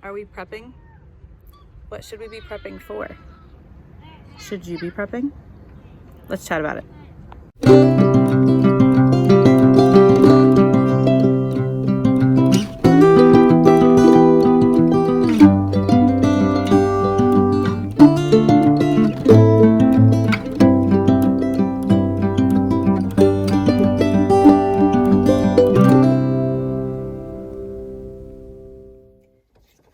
Are we prepping? What should we be prepping for? Should you be prepping? Let's chat about it.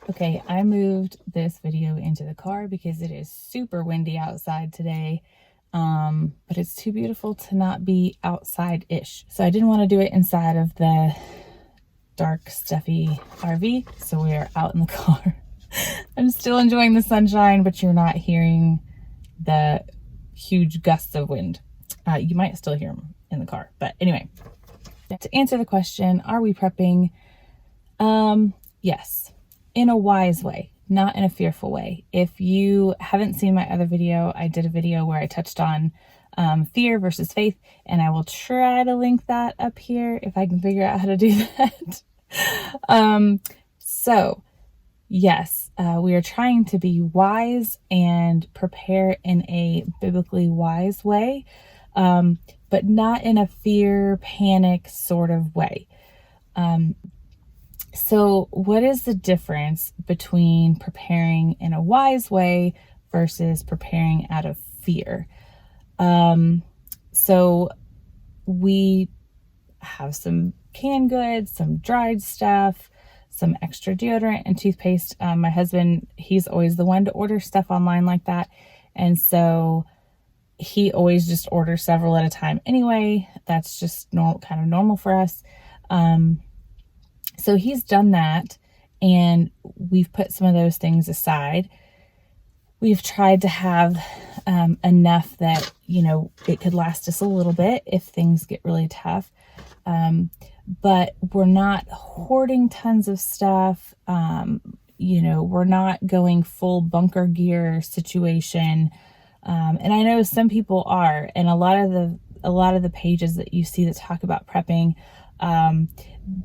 Okay, I moved this video into the car because it is super windy outside today, but it's too beautiful to not be outside-ish. So I didn't want to do it inside of the dark, stuffy RV, so we're out in the car. I'm still enjoying the sunshine, but you're not hearing the huge gusts of wind. You might still hear them in the car, but anyway. To answer the question, are we prepping? Yes. In a wise way, not in a fearful way. If you haven't seen my other video, I did a video where I touched on fear versus faith, and I will try to link that up here if I can figure out how to do that. So yes, we are trying to be wise and prepare in a biblically wise way, but not in a fear, panic sort of way. So what is the difference between preparing in a wise way versus preparing out of fear? So we have some canned goods, some dried stuff, some extra deodorant and toothpaste. My husband, he's always the one to order stuff online like that. And so he always just orders several at a time anyway. That's just kind of normal for us. So he's done that, and we've put some of those things aside. We've tried to have enough that, it could last us a little bit if things get really tough. But we're not hoarding tons of stuff. We're not going full bunker gear situation. And I know some people are, and a lot of the pages that you see that talk about prepping,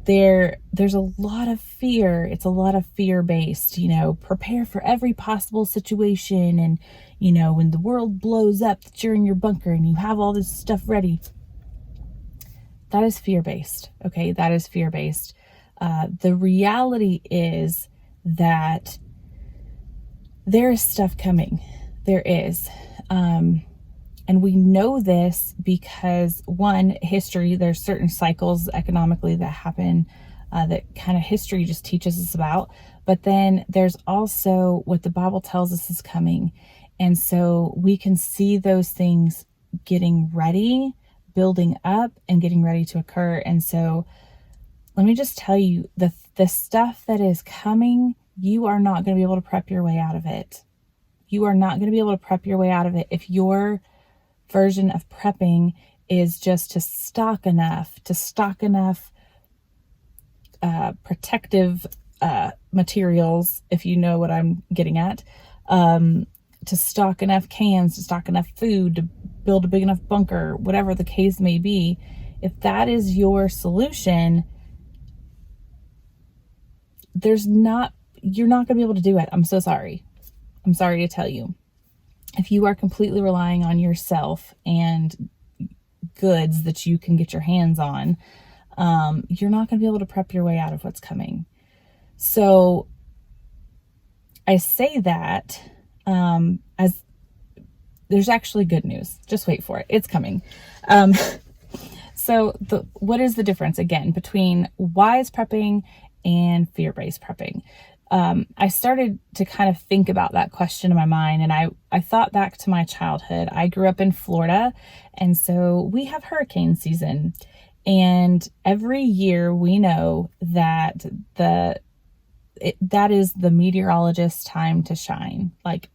there's a lot of fear. It's a lot of fear-based, prepare for every possible situation. And, when the world blows up, that you're in your bunker and you have all this stuff ready. That is fear-based. Okay. That is fear-based. The reality is that there is stuff coming. There is, and we know this because, one, history, there's certain cycles economically that happen that kind of history just teaches us about. But then there's also what the Bible tells us is coming. And so we can see those things getting ready, building up, and getting ready to occur. And so let me just tell you, the stuff that is coming, you are not going to be able to prep your way out of it. You are not going to be able to prep your way out of it if your version of prepping is just to stock enough protective materials, if you know what I'm getting at, to stock enough cans, to stock enough food, to build a big enough bunker, whatever the case may be. If that is your solution, you're not going to be able to do it. I'm so sorry. I'm sorry to tell you. If you are completely relying on yourself and goods that you can get your hands on, you're not going to be able to prep your way out of what's coming. So I say that as there's actually good news. Just wait for it. It's coming. So what is the difference, again, between wise prepping and fear-based prepping? I started to kind of think about that question in my mind, and I thought back to my childhood. I grew up in Florida, and so we have hurricane season, and every year we know that that is the meteorologist's time to shine. Like,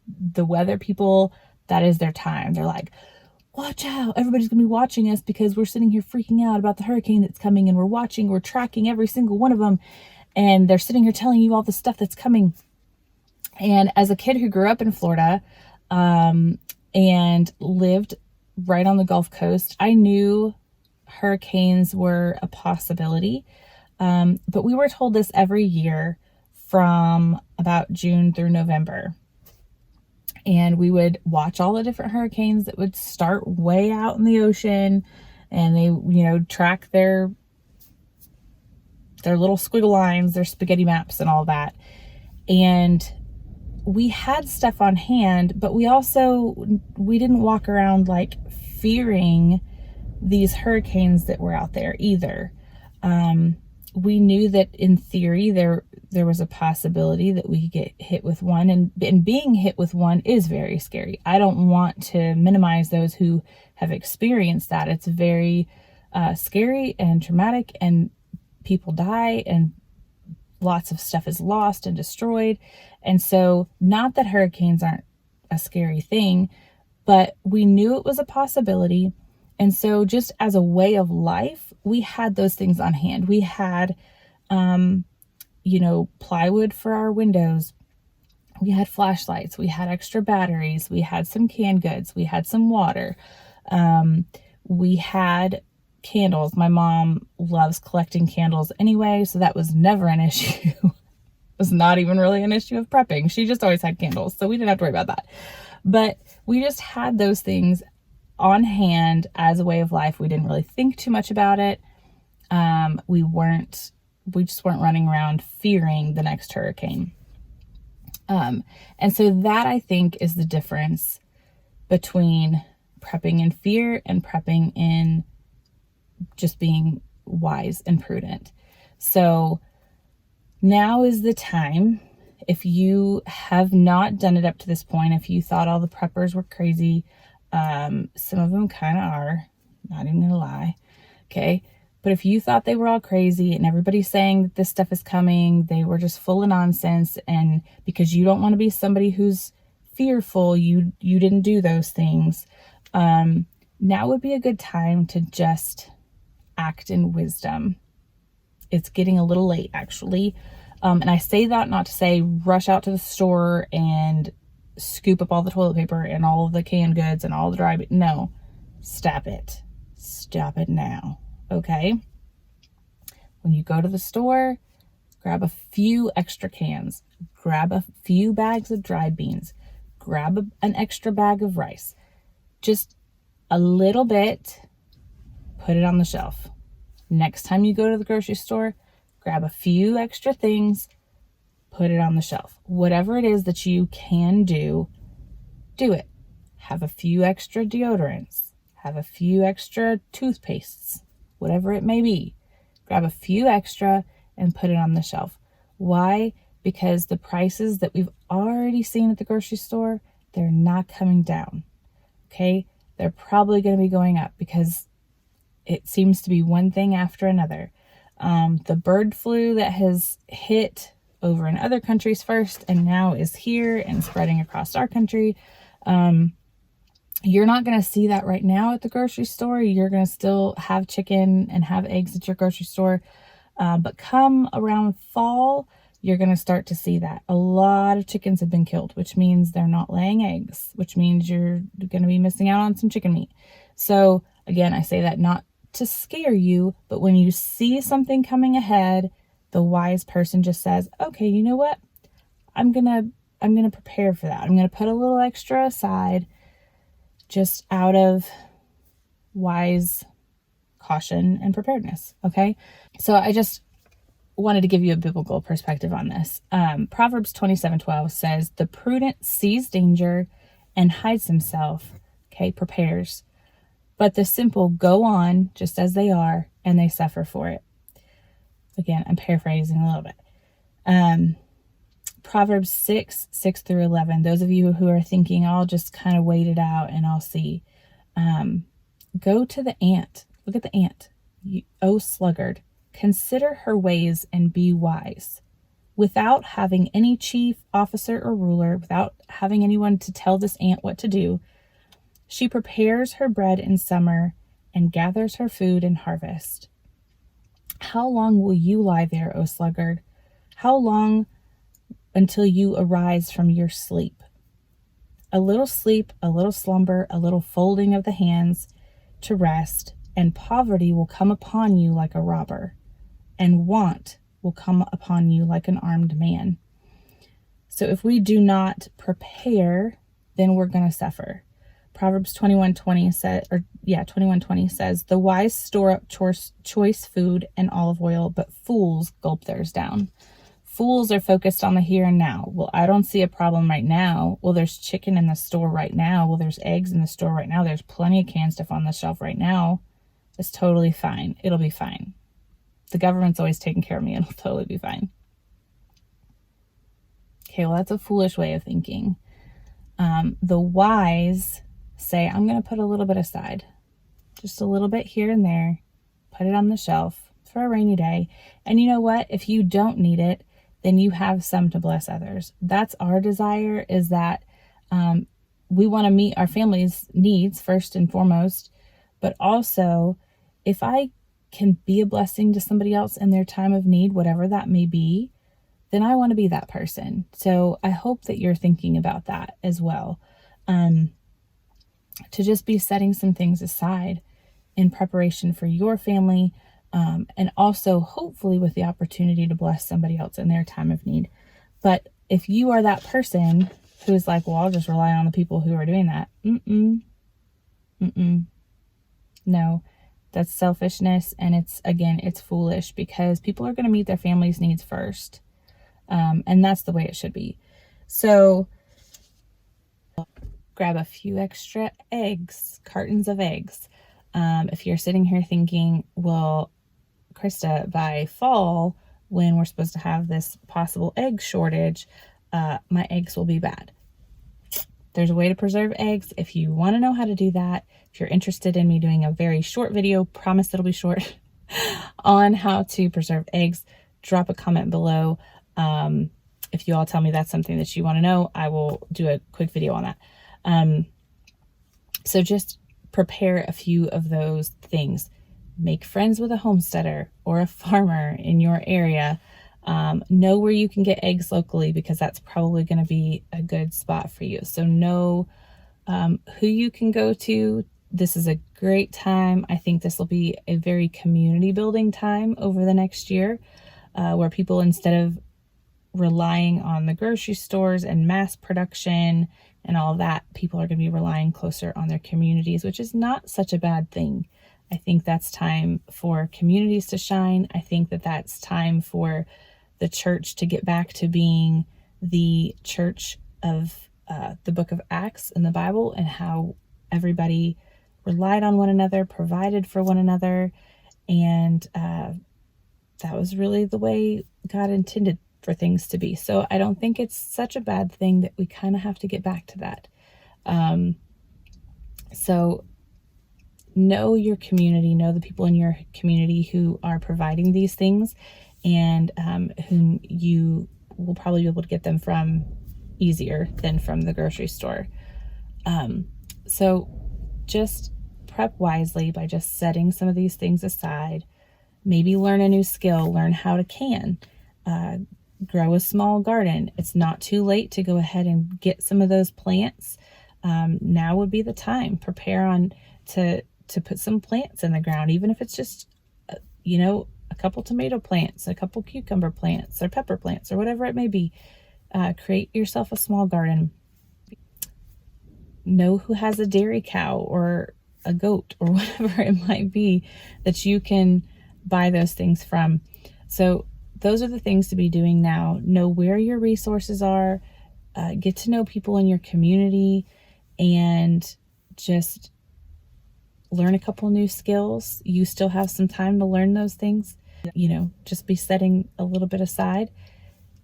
the weather people, that is their time. They're like, watch out, everybody's gonna be watching us because we're sitting here freaking out about the hurricane that's coming, and we're tracking every single one of them. And they're sitting here telling you all the stuff that's coming. And as a kid who grew up in Florida, and lived right on the Gulf Coast, I knew hurricanes were a possibility. But we were told this every year from about June through November. And we would watch all the different hurricanes that would start way out in the ocean, and they, track their little squiggle lines, their spaghetti maps and all that. And we had stuff on hand, but we didn't walk around like fearing these hurricanes that were out there either. We knew that in theory there was a possibility that we could get hit with one, and being hit with one is very scary. I don't want to minimize those who have experienced that. It's very scary and traumatic, and people die, and lots of stuff is lost and destroyed. And so, not that hurricanes aren't a scary thing, but we knew it was a possibility. And so, just as a way of life, we had those things on hand. We had, plywood for our windows. We had flashlights. We had extra batteries. We had some canned goods. We had some water. We had candles. My mom loves collecting candles anyway, so that was never an issue. It was not even really an issue of prepping. She just always had candles, so we didn't have to worry about that. But we just had those things on hand as a way of life. We didn't really think too much about it. We just weren't running around fearing the next hurricane. And so that, I think, is the difference between prepping in fear and prepping in just being wise and prudent. So now is the time. If you have not done it up to this point, if you thought all the preppers were crazy, some of them kind of are, not even gonna lie. Okay. But if you thought they were all crazy and everybody's saying that this stuff is coming, they were just full of nonsense, and because you don't want to be somebody who's fearful, you didn't do those things. Now would be a good time to just act in wisdom. It's getting a little late, actually. And I say that not to say rush out to the store and scoop up all the toilet paper and all of the canned goods and all the dry. No, stop it. Stop it now. Okay. When you go to the store, grab a few extra cans, grab a few bags of dried beans, grab an extra bag of rice, just a little bit, put it on the shelf. Next time you go to the grocery store, grab a few extra things, put it on the shelf. Whatever it is that you can do, do it. Have a few extra deodorants, have a few extra toothpastes, whatever it may be. Grab a few extra and put it on the shelf. Why? Because the prices that we've already seen at the grocery store, they're not coming down. Okay? They're probably going to be going up because it seems to be one thing after another. The bird flu that has hit over in other countries first and now is here and spreading across our country. You're not going to see that right now at the grocery store. You're going to still have chicken and have eggs at your grocery store. But come around fall, you're going to start to see that. A lot of chickens have been killed, which means they're not laying eggs, which means you're going to be missing out on some chicken meat. So again, I say that not to scare you, but when you see something coming ahead, the wise person just says, okay, you know what? I'm going to prepare for that. I'm going to put a little extra aside just out of wise caution and preparedness. Okay. So I just wanted to give you a biblical perspective on this. Proverbs 27:12 says, the prudent sees danger and hides himself. Okay. Prepares, but the simple go on just as they are and they suffer for it. Again, I'm paraphrasing a little bit. Proverbs 6:6-11. Those of you who are thinking, I'll just kind of wait it out and I'll see. Go to the ant. Look at the ant. O sluggard, consider her ways and be wise. Without having any chief, officer, or ruler, without having anyone to tell this ant what to do, she prepares her bread in summer and gathers her food in harvest. How long will you lie there, O sluggard? How long until you arise from your sleep? A little sleep, a little slumber, a little folding of the hands to rest, and poverty will come upon you like a robber, and want will come upon you like an armed man. So if we do not prepare, then we're going to suffer. Proverbs 21:20 says, "The wise store up choice food and olive oil, but fools gulp theirs down." Fools are focused on the here and now. Well, I don't see a problem right now. Well, there's chicken in the store right now. Well, there's eggs in the store right now. There's plenty of canned stuff on the shelf right now. It's totally fine. It'll be fine. The government's always taking care of me. It'll totally be fine. Okay, well, that's a foolish way of thinking. The wise say, I'm going to put a little bit aside, just a little bit here and there, put it on the shelf for a rainy day. And you know what? If you don't need it, then you have some to bless others. That's our desire, is that we want to meet our family's needs first and foremost, but also if I can be a blessing to somebody else in their time of need, whatever that may be, then I want to be that person. So I hope that you're thinking about that as well. To just be setting some things aside in preparation for your family, and also hopefully with the opportunity to bless somebody else in their time of need. But if you are that person who is like, well, I'll just rely on the people who are doing that. No, that's selfishness. And it's foolish, because people are going to meet their family's needs first. And that's the way it should be. So grab a few extra eggs, cartons of eggs. If you're sitting here thinking, well, Krista, by fall, when we're supposed to have this possible egg shortage, my eggs will be bad. There's a way to preserve eggs. If you want to know how to do that, if you're interested in me doing a very short video, promise it'll be short, on how to preserve eggs, drop a comment below. If you all tell me that's something that you want to know, I will do a quick video on that. So just prepare a few of those things. Make friends with a homesteader or a farmer in your area. Know where you can get eggs locally, because that's probably going to be a good spot for you. So know who you can go to. This is a great time. I think this will be a very community building time over the next year, where people, instead of relying on the grocery stores and mass production and all that, people are going to be relying closer on their communities, which is not such a bad thing. I think that's time for communities to shine. I think that that's time for the church to get back to being the church of the book of Acts in the Bible, and how everybody relied on one another, provided for one another. And that was really the way God intended for things to be. So I don't think it's such a bad thing that we kind of have to get back to that. So know your community, know the people in your community who are providing these things, and whom you will probably be able to get them from easier than from the grocery store. So just prep wisely by just setting some of these things aside. Maybe learn a new skill, learn how to can, grow a small garden. It's not too late to go ahead and get some of those plants. Now would be the time. Prepare to put some plants in the ground, even if it's just, a couple tomato plants, a couple cucumber plants, or pepper plants, or whatever it may be. Create yourself a small garden. Know who has a dairy cow or a goat or whatever it might be that you can buy those things from. So those are the things to be doing now. Know where your resources are, get to know people in your community, and just learn a couple new skills. You still have some time to learn those things. Just be setting a little bit aside,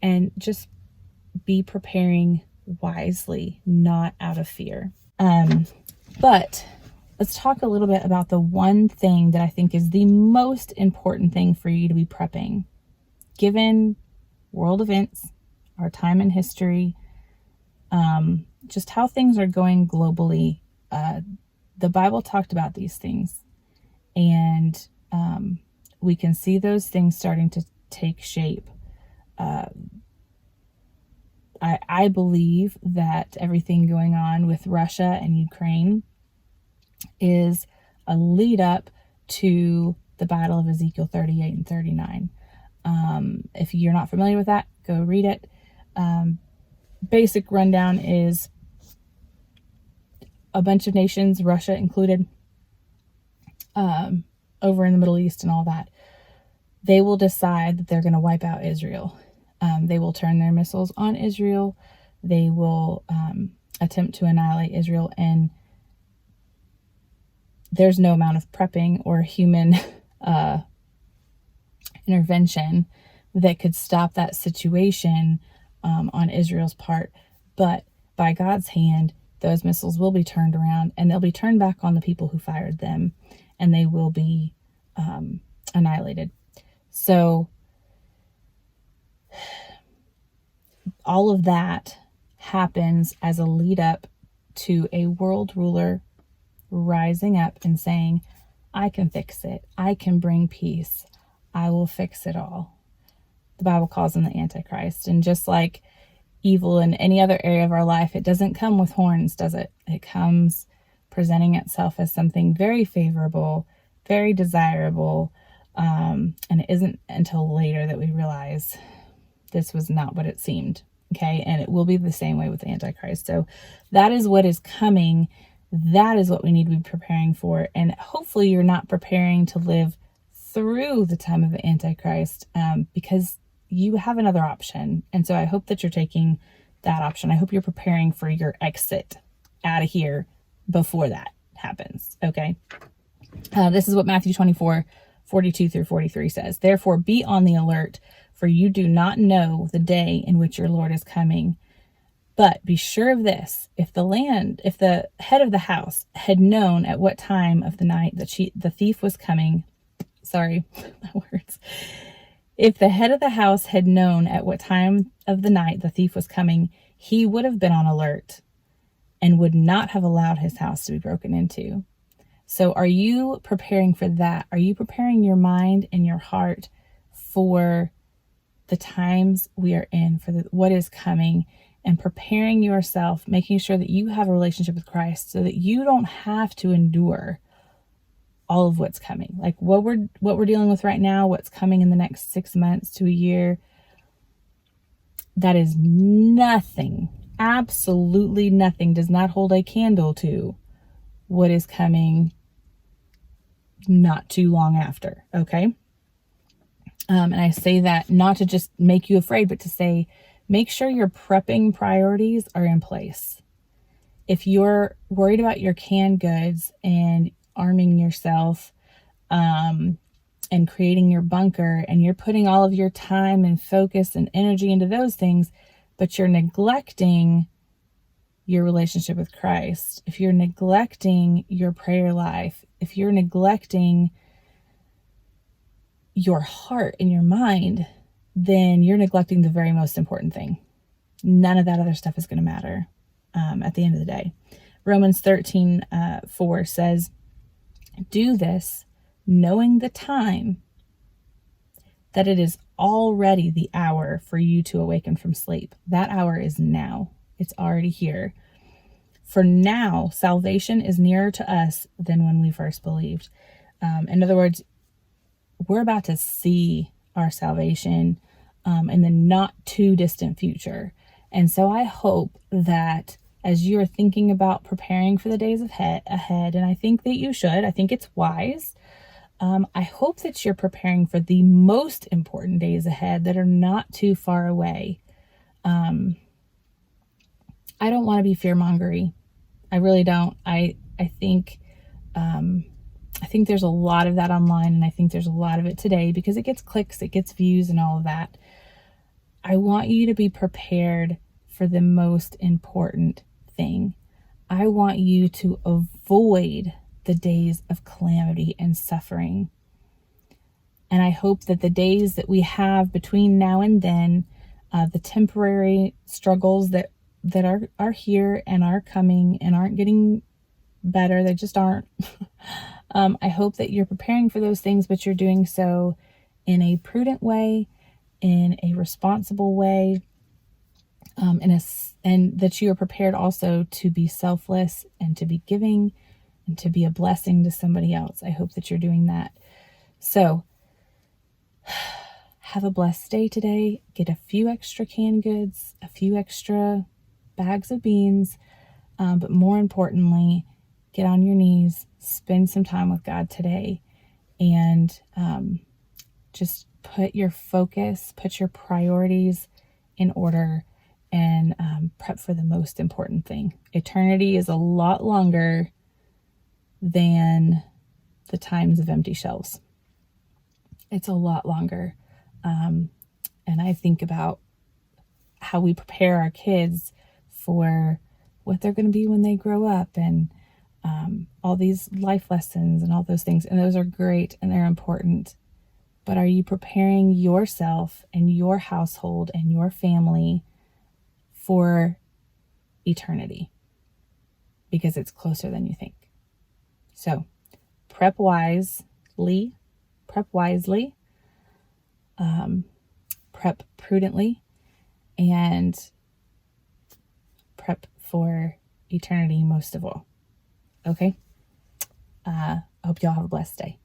and just be preparing wisely, not out of fear. But let's talk a little bit about the one thing that I think is the most important thing for you to be prepping. Given world events, our time in history, just how things are going globally, the Bible talked about these things, and we can see those things starting to take shape. I believe that everything going on with Russia and Ukraine is a lead up to the Battle of Ezekiel 38 and 39. If you're not familiar with that, go read it. Basic rundown is a bunch of nations, Russia included, over in the Middle East and all that, they will decide that they're going to wipe out Israel. They will turn their missiles on Israel. They will attempt to annihilate Israel. And there's no amount of prepping or human intervention that could stop that situation on Israel's part. But by God's hand, those missiles will be turned around, and they'll be turned back on the people who fired them, and they will be annihilated. So all of that happens as a lead up to a world ruler rising up and saying, I can fix it. I can bring peace. I will fix it all. The Bible calls him the Antichrist. And just like evil in any other area of our life, it doesn't come with horns, does it? It comes presenting itself as something very favorable, very desirable. And it isn't until later that we realize this was not what it seemed. Okay. And it will be the same way with the Antichrist. So that is what is coming. That is what we need to be preparing for. And hopefully you're not preparing to live through the time of the Antichrist, because you have another option. And so I hope that you're taking that option. I hope you're preparing for your exit out of here before that happens. Okay. This is what Matthew 24:42-43 says. Therefore, be on the alert, for you do not know the day in which your Lord is coming. But be sure of this, if the head of the house had known at what time of the night that the thief was coming, sorry, my words. If the head of the house had known at what time of the night the thief was coming, he would have been on alert and would not have allowed his house to be broken into. So are you preparing for that? Are you preparing your mind and your heart for the times we are in, for what is coming, and preparing yourself, making sure that you have a relationship with Christ so that you don't have to endure all of what's coming? Like what we're dealing with right now, what's coming in the next 6 months to a year, that is nothing, absolutely nothing, does not hold a candle to what is coming not too long after. Okay. And I say that not to just make you afraid, but to say, make sure your prepping priorities are in place. If you're worried about your canned goods and arming yourself, and creating your bunker, and you're putting all of your time and focus and energy into those things, but you're neglecting your relationship with Christ, if you're neglecting your prayer life, if you're neglecting your heart and your mind, then you're neglecting the very most important thing. None of that other stuff is going to matter at the end of the day. Romans 13:4 says, do this knowing the time, that it is already the hour for you to awaken from sleep. That hour is now. It's already here. For now, salvation is nearer to us than when we first believed. In other words, we're about to see our salvation in the not too distant future. And so I hope that as you're thinking about preparing for the days ahead, and I think that you should, I think it's wise. I hope that you're preparing for the most important days ahead that are not too far away. I don't want to be fear-mongery. I really don't. I think there's a lot of that online, and I think there's a lot of it today because it gets clicks, it gets views, and all of that. I want you to be prepared for the most important thing. I want you to avoid the days of calamity and suffering. And I hope that the days that we have between now and then, the temporary struggles that are here and are coming and aren't getting better, they just aren't. I hope that you're preparing for those things, but you're doing so in a prudent way, in a responsible way, and that you are prepared also to be selfless and to be giving and to be a blessing to somebody else. I hope that you're doing that. So Have a blessed day today. Get a few extra canned goods, a few extra bags of beans, but more importantly, get on your knees, spend some time with God today, and just put your focus, put your priorities in order, and prep for the most important thing. Eternity is a lot longer than the times of empty shelves. It's a lot longer. And I think about how we prepare our kids for what they're going to be when they grow up, and all these life lessons and all those things. And those are great and they're important. But are you preparing yourself and your household and your family for eternity? Because it's closer than you think. So prep wisely, prep prudently, and prep for eternity most of all. Okay? I hope y'all have a blessed day.